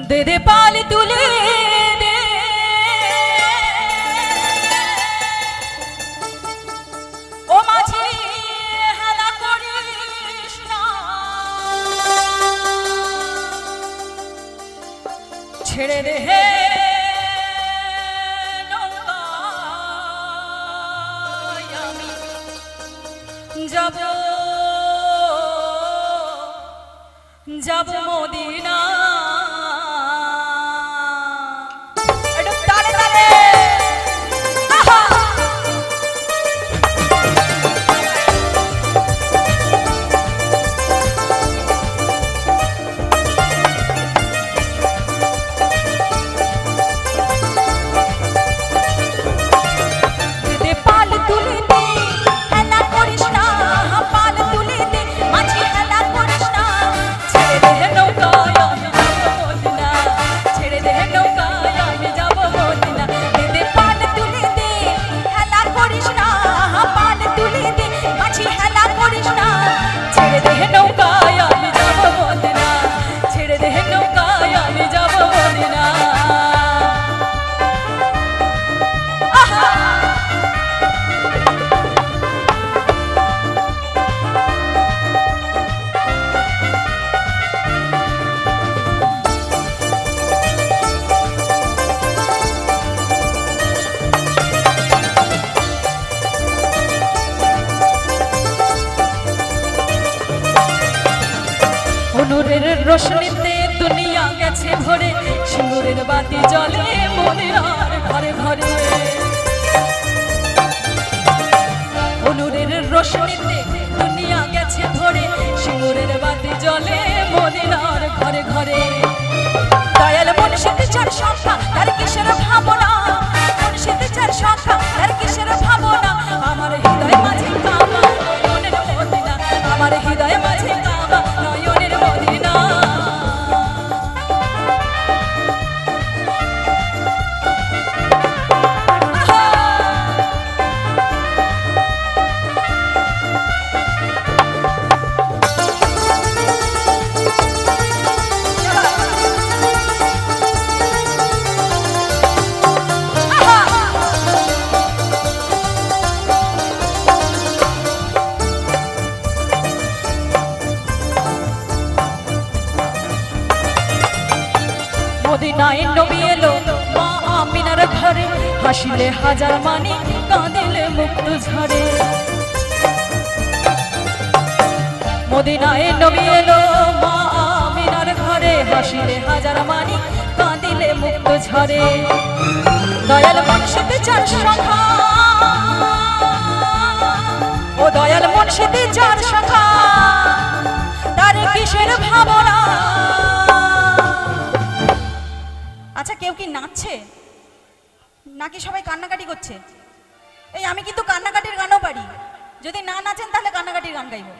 दे दे पाल तुले दे ओ माझी हेला करिस ना छेड़े दे हे जाबो जाबो मदिना रोशनीते दुनिया गेছে ভরে সিঁদুরের বাতি জ্বলে মনের ঘরে ঘরে অনুরের রোশনীতে দুনিয়া গেছে ভরে সিঁদুরের বাতি জ্বলে মনের ঘরে ঘরে দয়াল মনসিতে চার সংখ্যা তার কিসের ভাবনা মনসিতে চার সংখ্যা তার কিসের ভাবনা আমার হৃদয় মাঝে কাবা নয়নের মদিনা আমার হৃদয় মাঝে কাবা নয়নের মদিনা মদিনায় নবী এলো মা আমিনার ঘরে হাসিলে হাজার মানি কাঁদিলে মুক্ত ঝরে মদিনায় নবী এলো মা আমিনার ঘরে হাসিলে হাজার মানি কাঁদিলে মুক্ত ঝরে দয়াল মুর্শিদ চার শাখা ও দয়াল মুর্শিদ চার শাখা তার কিসের ভাবনা আচ্ছা কেউ কি নাচছে নাকি সবাই কান্নাকাটি করছে এই আমি কিন্তু কান্নাকাটির গানও পারি যদি না নাচেন তাহলে কান্নাকাটির গান গাইবো।